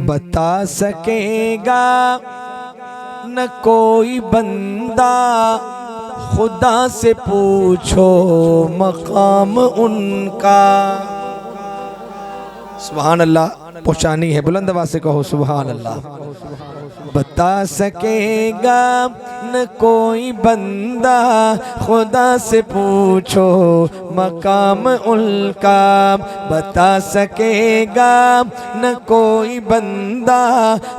बता सकेगा न कोई बंदा, खुदा से पूछो मकाम उनका। सुभान अल्लाह पहुँचानी है, बुलंद आवाज से कहो सुभान अल्लाह। बता सकेगा न कोई बंदा, खुदा से पूछो मकाम उनका। बता सकेगा न कोई बंदा,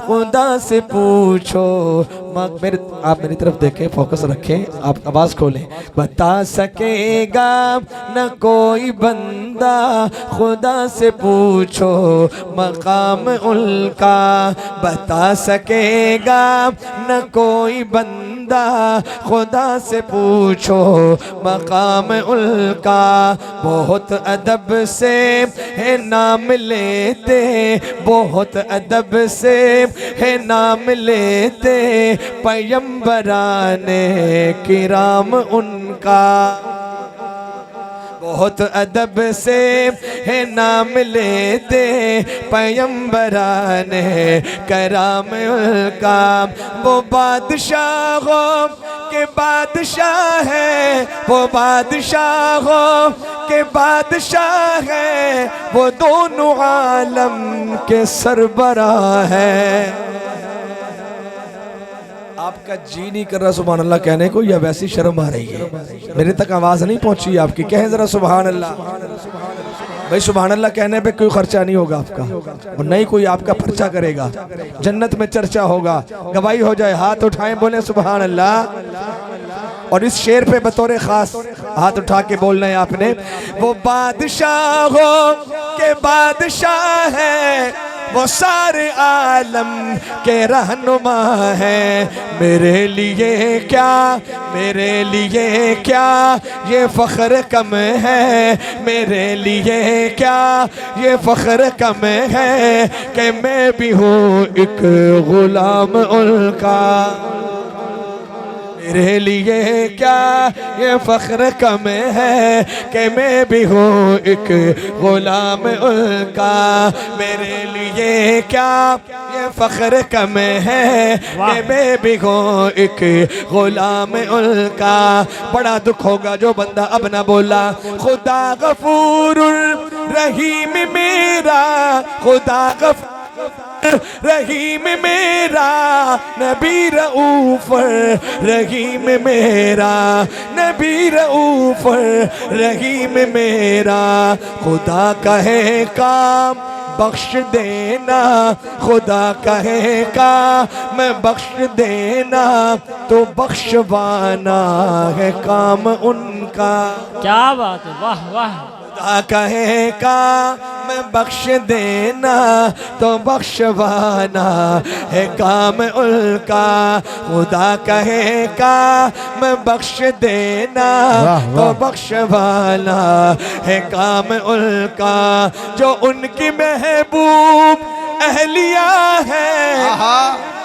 खुदा से पूछो। आप मेरी तरफ देखें, फोकस रखें, आप आवाज़ खोलें। बता सकेगा न कोई बंदा, खुदा से पूछो मकाम उनका। बता सकेगा न कोई बंदा, खुदा से पूछो मकाम उनका। बहुत अदब से है नाम लेते, बहुत अदब से है नाम लेते, पैगंबराने किराम उनका। बहुत अदब से है नाम लेते, पैगंबराने कराम उनका। वो बादशाहों के बादशाह है, वो बादशाहों के बादशाह है, वो दोनों आलम के सरबराह है। आपका जी नहीं कर रहा सुभान अल्लाह कहने को, या वैसी शर्म आ रही है? मेरे तक आवाज नहीं पहुंची आपकी, कहें जरा सुभान अल्लाह। भाई सुभान अल्लाह कहने पे कोई खर्चा नहीं होगा आपका, और नहीं कोई आपका पर्चा करेगा, जन्नत में चर्चा होगा, गवाही हो जाए। हाथ उठाएं, बोले सुभान अल्लाह। और इस शेर पे बतौर खास हाथ उठा के बोलना है आपने। वो बादशाहों के बादशाह है, वो सारे आलम के रहनुमा है। मेरे लिए क्या, मेरे लिए क्या ये फ़ख्र कम है, मेरे लिए क्या ये फ़ख्र कम है कि मैं भी हूँ एक गुलाम उनका। मेरे लिए क्या ये फ़ख्र कम है कि मैं भी हूँ एक गुलाम उनका। मेरे लिए क्या ये फ़ख्र कम है कि मैं भी हूँ एक गुलाम उनका। बड़ा दुख होगा जो बंदा अब ना बोला खुदा गफूरुर रहीम मेरा, खुदा गफूर रहीम मेरा, नबी रऊफ रहीम मेरा, नबी रऊफ रहीम मेरा। खुदा कहे काम बख्श देना, खुदा कहे का मैं बख्श देना, तो बख्शवाना है काम उनका। क्या बात है, वाह वाह। खुदा कहे का मैं बख्श देना, तो बख्शवाना है काम उनका। खुदा कहे का मैं बख्श देना, तो बख्शवाना है काम उनका। जो उनकी महबूब अहलिया है,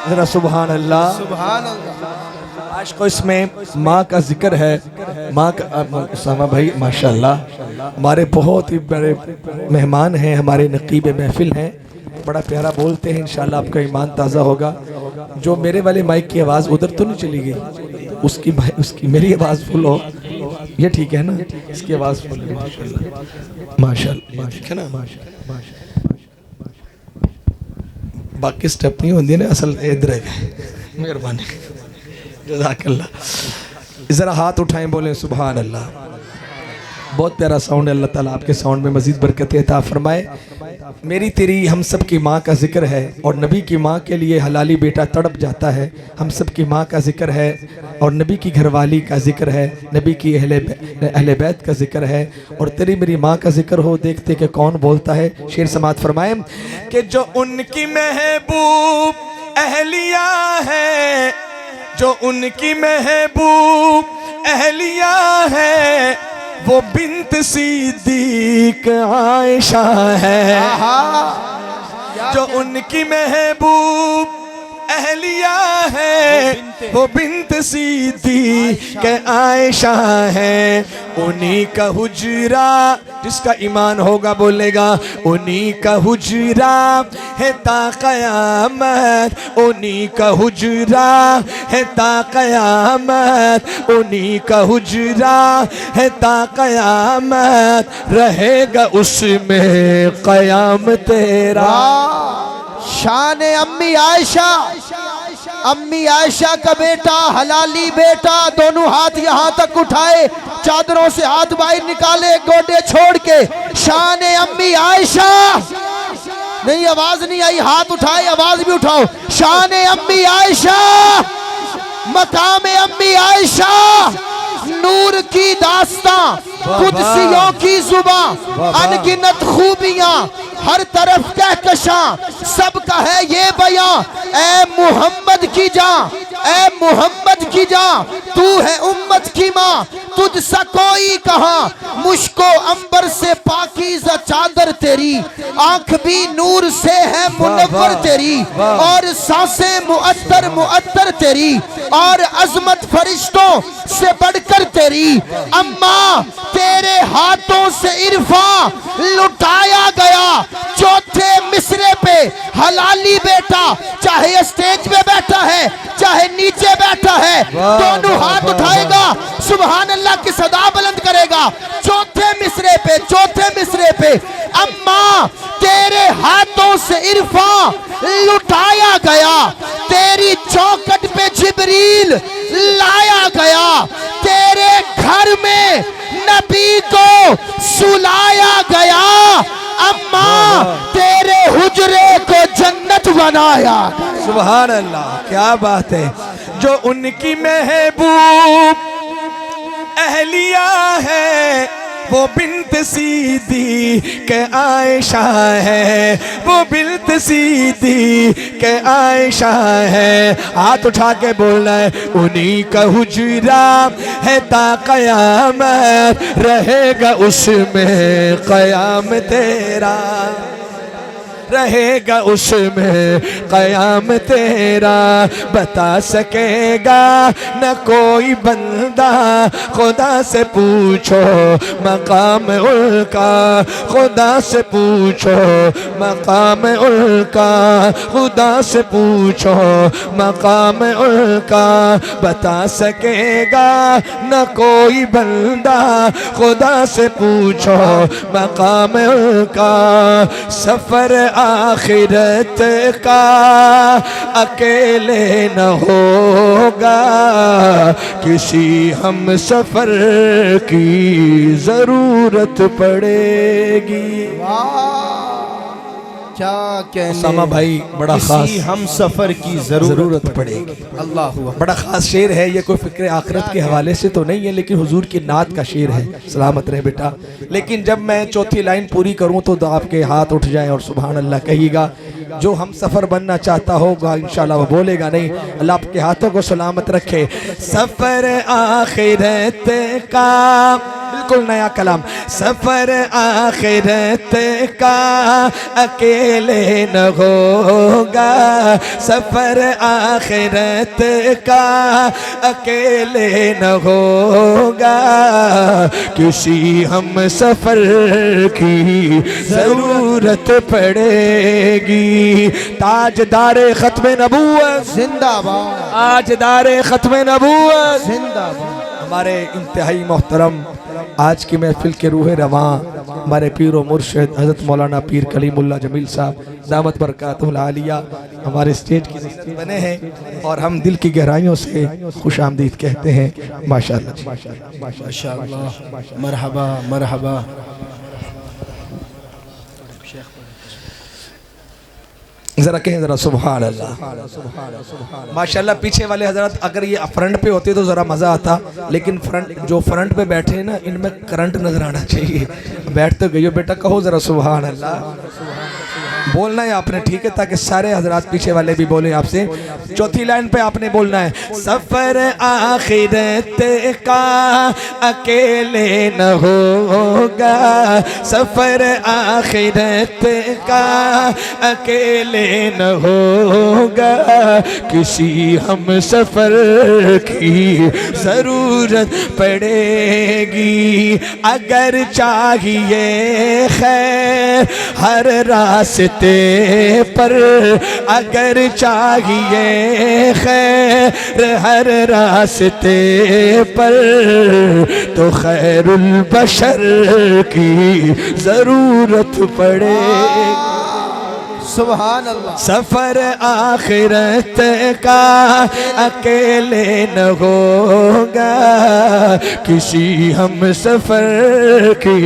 जरा सुभान अल्लाह, सुभान अल्लाह। आज को इसमें माँ का जिक्र है। माँ का सामा भाई माशाल्लाह हमारे बहुत ही बड़े मेहमान हैं, हमारे नकीब महफिल हैं, बड़ा प्यारा बोलते हैं। इंशाल्लाह आपका ईमान ताज़ा होगा। जो मेरे वाले माइक की आवाज़ उधर तो नहीं चली गई, उसकी मेरी आवाज़ फुल हो, ये ठीक है ना? इसकी आवाज़ फुल है माशाल्लाह, ठीक है ना? बाकी स्टेप नहीं होती ना, असल इधर है। मेहरबानी, जज़ाकल्लाह। ज़रा हाथ उठाएं, बोलें सुभान अल्लाह। बहुत प्यारा साउंड है, अल्लाह ताला आपके साउंड में मज़ीद बरकतें अता फरमाए। मेरी तेरी हम सब की माँ का जिक्र है, और नबी की माँ के लिए हलाली बेटा तड़प जाता है। हम सब की माँ का जिक्र है, और नबी की घरवाली का जिक्र है, नबी की अहले बैत का जिक्र है, और तेरी मेरी माँ का जिक्र हो। देखते कि कौन बोलता है। शेर समात फरमाए कि जो उनकी महबूब अहलिया है, जो उनकी महबूब अहलिया है, वो बिन्त सिद्दीक आयशा है। जो उनकी महबूब अहलिया है वो बिन्त सीदी के आयशा है, उन्हीं का हुजरा, जिसका ईमान होगा बोलेगा उन्हीं का हुजरा है ता क़यामत, उन्हीं का हुजरा है ता क़यामत, उन्हीं का हुजरा है ता क़यामत, रहेगा उसमें क़याम तेरा। शान अम्मी आयशा, अम्मी आयशा का बेटा, हलाली बेटा, दोनों हाथ यहाँ तक उठाए, चादरों से हाथ बाहर निकाले, गोडे छोड़ के। शान अम्मी आयशा, नहीं आवाज नहीं आई, हाथ उठाए, आवाज भी उठाओ। शान अम्मी आयशा, मकाम अम्मी आयशा, नूर की दास्तां, कुदसियों की जुबां, अनगिनत खूबियां, हर तरफ कहकशां, सबका है ये बयां। ए मोहम्मद की जान, ए मोहम्मद की जान, तू है उम्मत की माँ, तुझसा कोई कहां, मुश्को अंबर से पाकीज़ा चादर तेरी, आंख भी नूर से है मुनव्वर तेरी, और सांसें मुअत्तर मुअत्तर तेरी, और अजमत फरिश्तों से बढ़कर तेरी। अम्मा तेरे हाथों से इरफा लुटाया गया, चौथे मिसरे पे हलाली बेटा, चाहे स्टेज पे बैठा है चाहे नीचे बैठा है, दोनों हाथ उठाएगा, सुभान अल्लाह की सदा बुलंद करेगा। चौथे मिसरे पे, चौथे मिसरे पे, अम्मा तेरे हाथों से इरफा लुटाया गया, तेरी चौखट पे जिब्रील लाया गया, तेरे घर में नबी को सुलाया गया, अम्मा तेरे हुजरे को जन्नत बनाया। सुभान अल्लाह, क्या बात है। जो उनकी महबूब अहलिया है वो बिन्त सीदी के आयशा है, वो बिन्त सीदी के आयशा है। हाथ उठा के बोलना है उन्हीं का हुजरा है ता क़यामत, रहेगा उसमें क़याम तेरा, रहेगा उसमें क़याम तेरा। बता सकेगा न कोई बंदा, खुदा से पूछो मकाम उनका, खुदा से पूछो मकाम उनका, खुदा से पूछो मकाम उनका। बता सकेगा न कोई बंदा, खुदा से पूछो मकाम उनका। सफर आखिरत का अकेले न होगा, किसी हम सफर की जरूरत पड़ेगी। क्या कहने उसामा भाई, बड़ा खास हम सफर की जरूरत पड़ेगी। अल्लाह, बड़ा खास शेर है ये, कोई फिक्र आखिरत के हवाले से तो नहीं है, लेकिन हुजूर की नात का शेर है, सलामत रहे बेटा। लेकिन जब मैं चौथी लाइन पूरी करूं तो आपके हाथ उठ जाएं और सुभान अल्लाह कहिएगा। जो हम सफ़र बनना चाहता होगा इंशाल्लाह वो बोलेगा नहीं। अल्लाह आपके हाथों को सलामत रखे। सफ़र आखिरत का, बिल्कुल नया कलाम। सफ़र आखिरत का अकेले न होगा, सफ़र आखिरत का अकेले न होगा, किसी हम सफ़र की ज़रूरत पड़ेगी। ताजदारे ख़त्म नबूवत जिंदाबाद, ताजदारे ख़त्म नबूवत जिंदाबाद। हमारे इंतहाई मोहतरम आज की महफिल के रूह रवां हमारे पीर व मुर्शिद हज़रत मौलाना पीर कलीमुल्लाह जमील साहब दामत बरकातुहुल आलिया हमारे स्टेज की मेज़बान बने हैं और हम दिल की गहराइयों से खुश आमदीद कहते हैं। माशाअल्लाह माशाअल्लाह, मरहबा मरहबा। जरा कहें जरा सुभान अल्लाह। माशाअल्लाह पीछे वाले हजरत अगर ये फ्रंट पे होते तो जरा मजा आता, लेकिन फ्रंट पे बैठे हैं ना, इनमें करंट नजर आना चाहिए। बैठ तो गई हो बेटा, कहो जरा सुभान अल्लाह। बोलना है आपने, ठीक है, ताकि सारे हजरात पीछे वाले भी बोले आपसे। चौथी लाइन पे आपने बोलना है, सफर आखिरत का अकेले न होगा, सफर आखिरत का अकेले न होगा, किसी हम सफर की जरूरत पड़ेगी। अगर चाहिए खैर हर रास्ते पर, अगर चाहिए खैर हर रास्ते पर, तो खैरुल बशर की जरूरत पड़ेगी। सुभान अल्लाह। सफर आखिरत का अकेले न होगा, किसी हम सफर की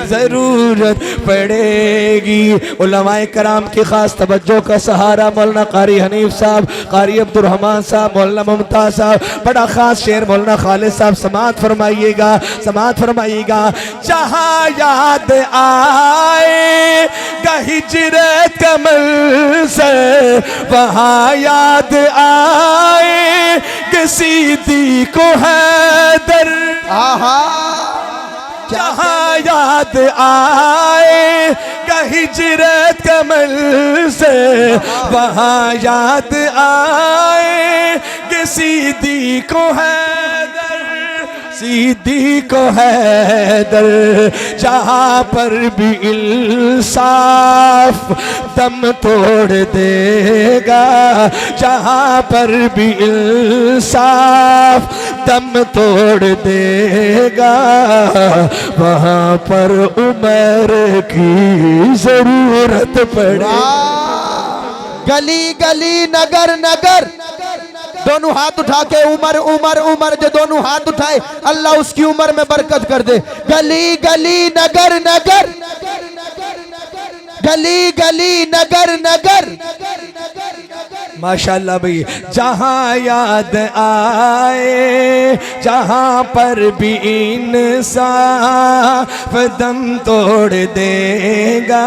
जरूरत पड़ेगी। उलमाए कराम की खास तवज्जो का सहारा मौलाना कारी हनीफ साहब, कारी अब्दुर्रहमान साहब, मौलाना मुमताज साहब, बड़ा खास शेर मौलाना खालिद साहब समाअत फरमाइएगा, समाअत फरमाइएगा। जहाँ याद आए हिजरत कमल से, वहाँ याद आए किसी को हैदर, जहाँ याद आए हिजरत कमल से, वहाँ याद आए किसी को हैदर, सीधी को हैदर। जहाँ पर भी इंसाफ दम तोड़ देगा, जहाँ पर भी इंसाफ दम तोड़ देगा, वहाँ पर उमर की जरूरत पड़े। गली गली नगर नगर, दोनों हाथ उठा के उमर उमर उमर, जो दोनों हाथ उठाए अल्लाह उसकी उम्र में बरकत कर दे। गली गली नगर नगर, गली गली नगर नगर, माशाअल्लाह भाई। जहाँ याद आए, जहाँ पर भी इंसाफ दम तोड़ देगा,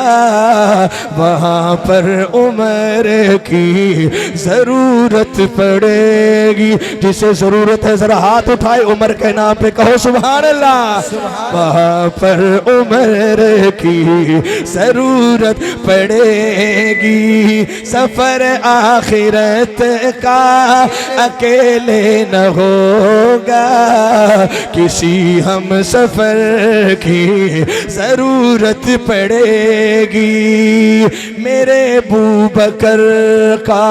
वहाँ पर उम्र की जरूरत पड़ेगी। जिसे जरूरत है जरा हाथ उठाए, उम्र के नाम पे कहो सुभान अल्लाह। वहाँ पर उम्र की जरूरत पड़ेगी। सफर आखिरत का अकेले न होगा, किसी हम सफर की जरूरत पड़ेगी। मेरे बूबकर का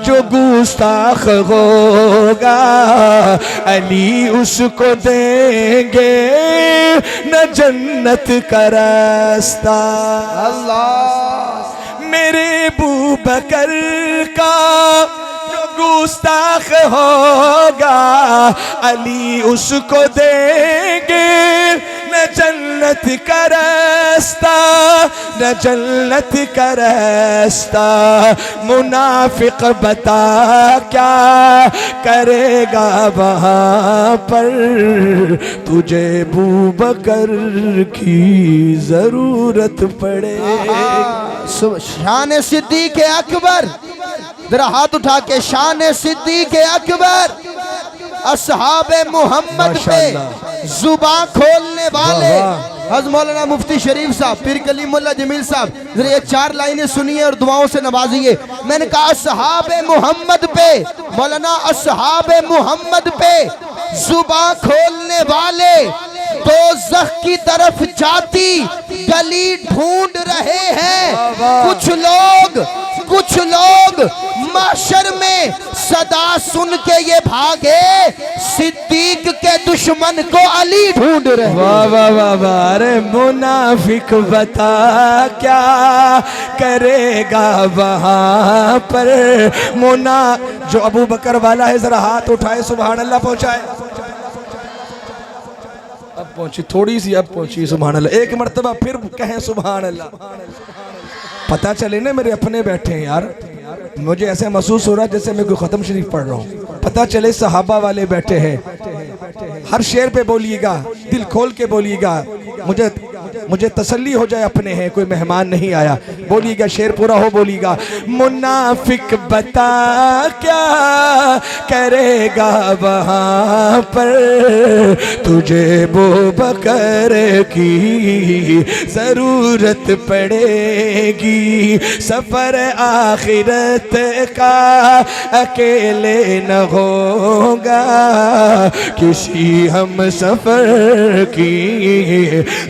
जो गुस्ताख होगा, अली उसको देंगे न जन्नत का रास्ता। अल्लाह। मेरे बूबकर का जो गुस्ताख होगा, अली उसको देंगे न जन्नत का रास्ता, न जन्नत का रास्ता। मुनाफिक बता क्या करेगा वहाँ पर, तुझे बूबकर की जरूरत पड़ेगी। शान सिद्दीक़ अकबर, जरा हाथ उठा के, शान सिद्दीक़ अकबर, असहाबे मोहम्मद पे जुबान खोलने वाले हज़रत मौलाना मुफ्ती शरीफ साहब, पीर कलीमुल्लाह जमील साहब, जरा ये 4 लाइनें सुनिए और दुआओं से नवाजिए। मैंने कहा असहाबे मोहम्मद पे, मौलाना असहाबे मोहम्मद पे जुबान खोलने वाले दोज़ख की तरफ जाती गली ढूंढ रहे हैं। कुछ लोग माशर में सदा सुन के ये भागे, सिद्दीक के दुश्मन को अली ढूंढ रहे। वाह वाह वाह वाह। अरे मुनाफिक बता क्या करेगा वहाँ पर। जो अबू बकर वाला है जरा हाथ उठाए, सुभान अल्लाह पहुँचाए। अब पहुंची, थोड़ी सी अब पहुंची, सुभान अल्लाह। एक मर्तबा फिर कहें सुभान अल्लाह। पता चले ना मेरे अपने बैठे हैं यार, मुझे ऐसे महसूस हो रहा है जैसे मैं कोई खत्म शरीफ पढ़ रहा हूँ। पता चले सहाबा वाले बैठे हैं। हर शेर पे बोलिएगा, दिल खोल के बोलिएगा। मुझे मुझे तसल्ली हो जाए अपने हैं, कोई मेहमान नहीं आया। बोलिएगा, शेर पूरा हो बोलिएगा। मुनाफिक बता क्या करेगा वहाँ पर, तुझे बो बकर की जरूरत पड़ेगी। सफर आखिरत का अकेले न होगा, किसी हम सफर की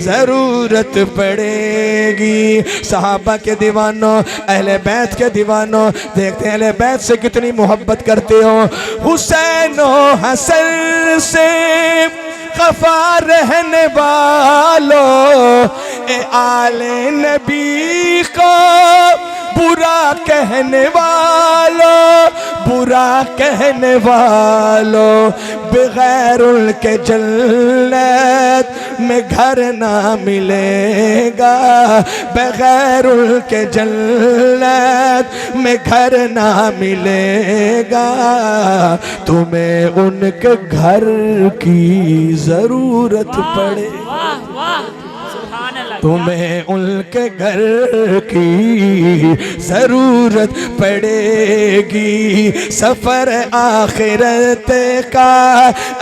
जरूरत पड़ेगी। सहाबा के दीवानों, अहले बैत के दीवानों, देखते हैं अहले बैत से कितनी मोहब्बत करते हो। हुसैन और हसन से खफा रहने वालों, ए आले नबी को बुरा कहने वालों, बुरा कहने वालों, बगैर उनके जन्नत में घर ना मिलेगा, बगैर उनके जन्नत में घर ना मिलेगा। तुम्हें उनके घर की जरूरत पड़े, वाह वाह सुभान अल्लाह। तुम्हें उनके घर की जरूरत पड़ेगी। सफर आखिरत का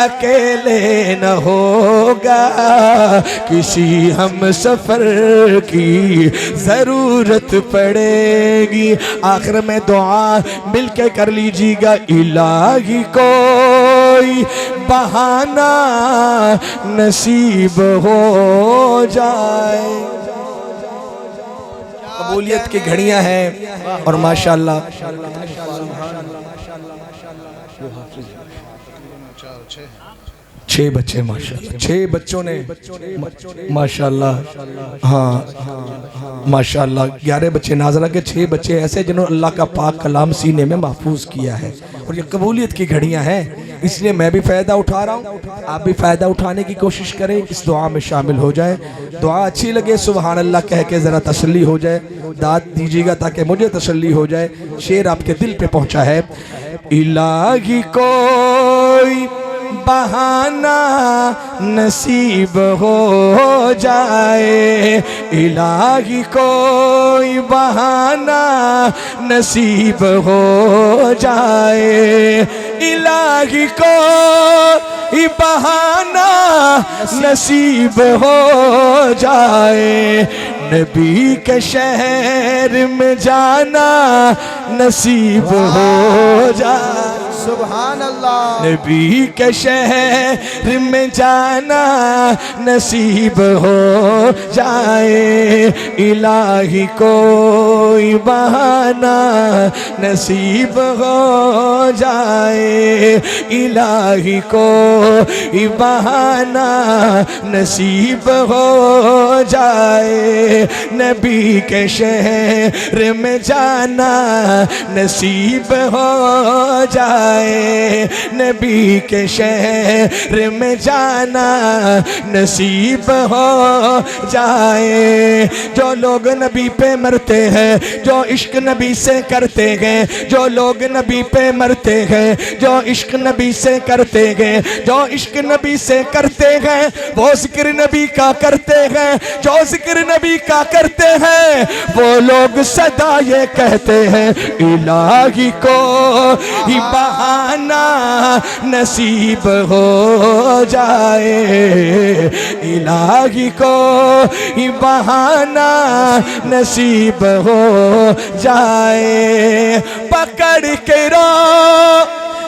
अकेले न होगा, किसी हम सफर की जरूरत पड़ेगी। आखिर में दुआ मिलके कर लीजिएगा। इलाही कोई बहाना नसीब हो जाए। कबूलियत की घड़ियां हैं और माशाल्लाह छह बच्चे, माशाल्लाह 6 बच्चों ने माशाल्लाह, हाँ माशाल्लाह 11 बच्चे नाजरा के, 6 बच्चे ऐसे जिन्होंने अल्लाह का पाक कलाम सीने में महफूज किया है। और ये कबूलियत की घड़ियां हैं, इसलिए मैं भी फ़ायदा उठा रहा हूँ, आप भी फ़ायदा उठाने की कोशिश करें, इस दुआ में शामिल हो जाए। दुआ अच्छी लगे सुबहान अल्लाह कह के ज़रा तसल्ली हो जाए, दाद दीजिएगा ताकि मुझे तसल्ली हो जाए। शेर आपके दिल पे पहुँचा है। इलाही कोई बहाना नसीब हो जाए, इलाही कोई बहाना नसीब हो जाए, इलाही कोई बहाना नसीब हो जाए। नबी के शहर में जाना नसीब हो जाए, सुभान अल्लाह। नबी के शहर में जाना नसीब हो जाए, इलाही कोई बहाना नसीब हो जाए, इलाही कोई बहाना नसीब हो जाए। नबी के शहर में जाना नसीब हो जाए, नबी के शहर में जाना नसीब हो जाए। जो लोग नबी पे मरते हैं, जो इश्क नबी से करते हैं, जो लोग नबी पे मरते हैं, जो इश्क नबी से करते हैं, जो इश्क नबी से करते हैं, वो जिक्र नबी का करते हैं, जो जिक्र नबी का करते हैं, वो लोग सदा ये कहते हैं इलाही को ही बहाना नसीब हो जाए, इलाही को ही बहाना नसीब हो जाए। पकड़ के रो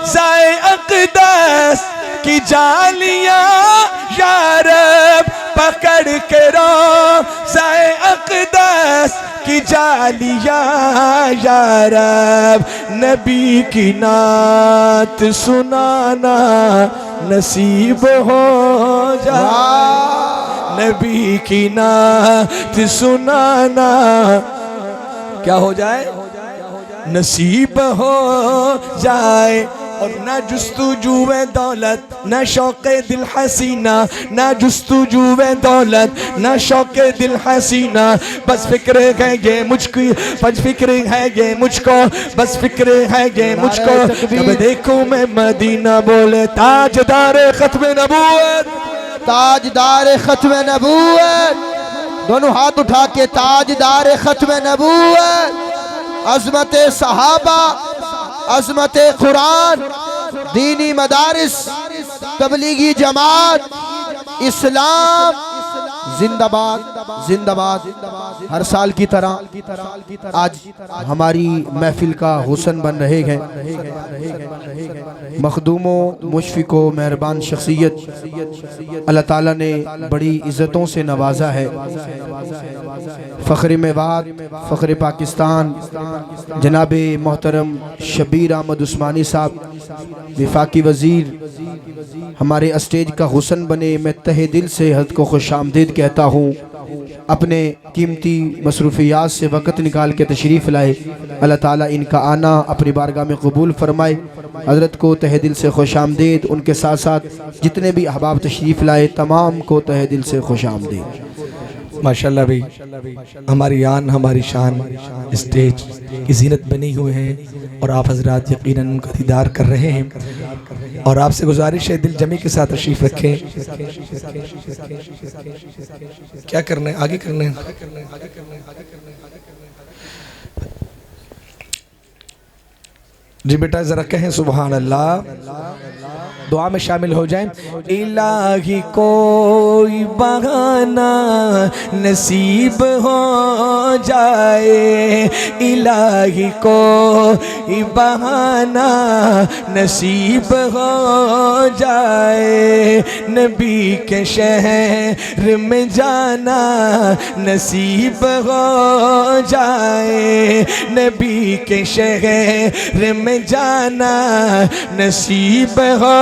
जाए अक़दस की जालियां यारब, पकड़ के रो जाए अक़दस की जालियां यारब। नबी की नात सुनाना नसीब हो जाए, नबी की नात सुनाना क्या हो जाए, नसीब हो जाए। और ना जुस्तुजूए दौलत, ना शौक़े दिल हसीना, ना जुस्तुजूए दौलत, ना शौक़े दिल हसीना, बस फिक्र है ये मुझको, बस फिक्र है ये मुझको, बस फिक्र है ये मुझको। जब देखूं मैं मदीना बोले ताजदार खत्म नबूवत, ताजदार खत्म नबूवत, दोनों हाथ उठा के ताजदार खत्म नबूवत, अजमत सहाबा, अजमत कुरान, दीनी मदारिस, तबलीगी जमात, इस्लाम जिंदाबाद जिंदाबाद। हर साल की तरह आज हमारी महफिल का हुसन बन रहे हैं मखदूमों, मुशफ़िको, मेहरबान शख्सियत अल्लाह ताला ने बड़ी इज़्ज़तों से नवाजा है। फ़ख्र मेवात, फ़ख्र पाकिस्तान जनाब मोहतरम शबीर अहमद उस्मानी साहब विफाकी वज़ीर हमारे स्टेज का हुसन बने। मैं तहे दिल से हद को खुशामदीद कहता हूँ। अपने कीमती मसरूफियात से वक़्त निकाल के तशरीफ़ लाए। अल्लाह ताला इनका आना अपनी बारगाह में कबूल फरमाए। हज़रत को तहे दिल से खुशामदीद। उनके साथ साथ जितने भी अहबाब तशरीफ़ लाए तमाम को तहे दिल से खुशामदीद। माशाल्लाह भाई, हमारी आन हमारी शान स्टेज की जीनत बनी हुए हैं और आप हजरात यकीनन उनका दीदार कर रहे हैं। और आपसे गुजारिश है दिल जमी के साथ तशरीफ़ रखें। क्या करना है, आगे करना है। जी बेटा ज़रा कहें सुभान अल्लाह। दुआ में शामिल हो जाएं। इलाही कोई बहाना नसीब हो जाए, इलाही कोई बहाना नसीब हो जाए, नबी के शहर में जाना नसीब हो जाए, नबी के शहर में जाना नसीब हो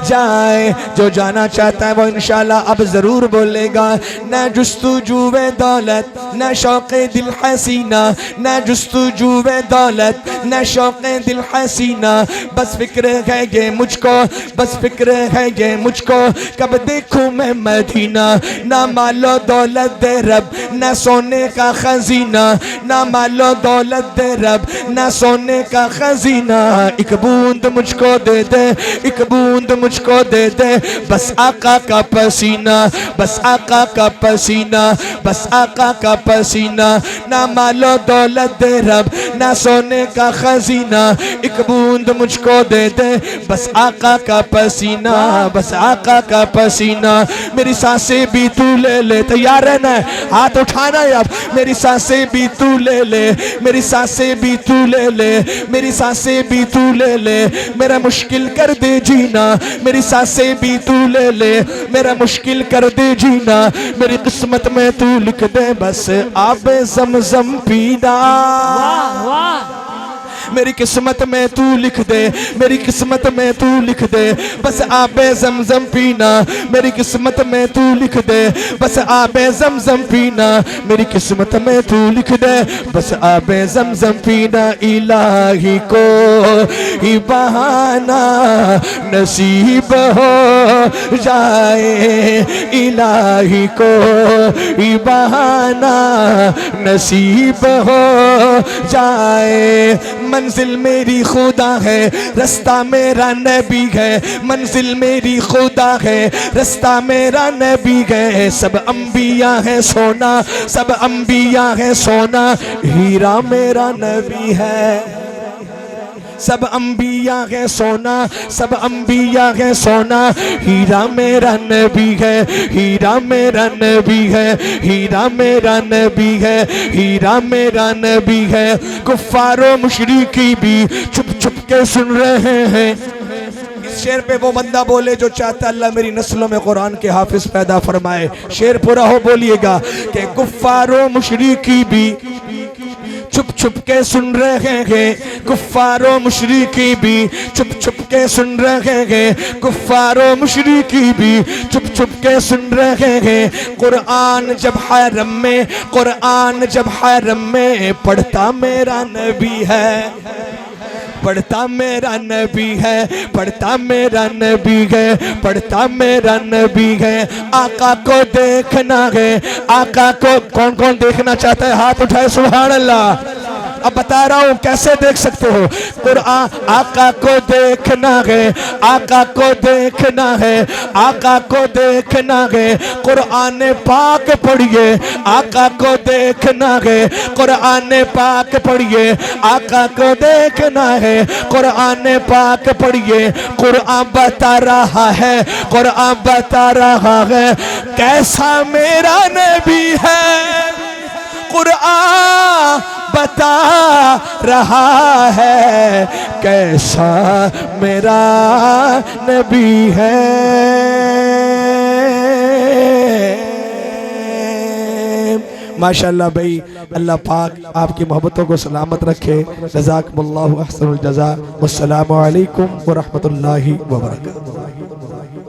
जाए। जो जाना चाहता है वो इंशाल्लाह अब ज़रूर बोलेगा। न जुस्तुजूए दौलत न शौक़े दिल हसीना, न जुस्तुजूए दौलत न शौक़े दिल हसीना, बस फिक्र है ये मुझको, बस फिक्र है ये मुझको, कब देखूं मैं मदीना। ना मालो दौलत दे रब न सोने का खजीना, ना मालो दौलत दे रब न सोने का खजीना, एक बूंद मुझको दे दे, एक बूंद मुझको दे दे, बस आका का पसीना, बस आका का पसीना, बस आका का पसीना। ना मालो दौलत दे रब ना सोने का खजीना, एक बूंद मुझको दे दे, बस आका का पसीना, बस आका का पसीना। मेरी सांसें भी तू ले ले, तैयार है ना, हाथ उठाना है अब। मेरी सांसें भी तू ले ले, मेरी सांसें भी तू ले ले, मेरी सांसें भी तू ले ले, मेरा मुश्किल कर दे जीना, मेरी सांसें भी तू ले ले, मेरा मुश्किल कर दे जीना। मेरी किस्मत में तू लिख दे बस आब ज़मज़म पीना, वाह वाह। मेरी किस्मत में तू लिख दे, मेरी किस्मत में तू लिख दे, बस आबे ज़मज़म पीना, मेरी किस्मत में तू लिख दे, बस आबे ज़मज़म पीना, मेरी किस्मत में तू लिख दे, बस आबे ज़मज़म पीना। इलाही को ही बहाना नसीब हो जाए, इलाही को ही बहाना नसीब हो जाए। मंजिल मेरी खुदा है, रास्ता मेरा नबी है, मंजिल मेरी खुदा है, रास्ता मेरा नबी है। सब अंबिया है सोना, सब अंबिया है सोना, हीरा मेरा नबी है। सब अंबिया है सोना, सब अंबिया है सोना, हीरा मेरा नबी है, हीरा मेरा नबी है, हीरा मेरा नबी है, हीरा मेरा नबी है। कुफ्फारो मुशरिकी भी छुप छुप के सुन रहे हैं। इस शेर पे वो बंदा बोले जो चाहता अल्लाह मेरी नस्लों में कुरान के हाफिज पैदा फरमाए। शेर पूरा हो बोलिएगा कि कुफ्फारो मुशरिकी भी छुप छुप के सुन रहे हैं, कुफ्फारो मुशरिकी भी छुप छुप के सुन रहे हैं, कुफ्फारो मुशरिकी भी छुप छुप के सुन रहे हैं। कुरान जब हरम में, कुरान जब हरम में, पढ़ता मेरा नबी है, पढ़ता मेरा नबी है, पढ़ता मेरा नबी है, पढ़ता मेरा नबी है। आका को देखना है, आका को कौन कौन देखना चाहता है हाथ उठाए सुभान अल्लाह। अब बता रहा हूँ कैसे देख सकते हो। कुरान आका को देखना है, आका को देखना है, आका को देखना है। कुरान पाक पढ़िए, आका को देखना है। कुरान पाक पढ़िए, आका को देखना है। कुरान पाक पढ़िए। कुरान बता रहा है, कुरान बता रहा है कैसा मेरा नबी है। कुरान बता रहा है कैसा मेरा नबी है। माशाअल्लाह भाई, अल्लाह पाक आपकी मोहब्बतों को सलामत रखे। जज़ाकुमुल्लाहु अहसनुल जज़ा। वस्सलामु अलैकुम व रहमतुल्लाहि व बरकातुहू।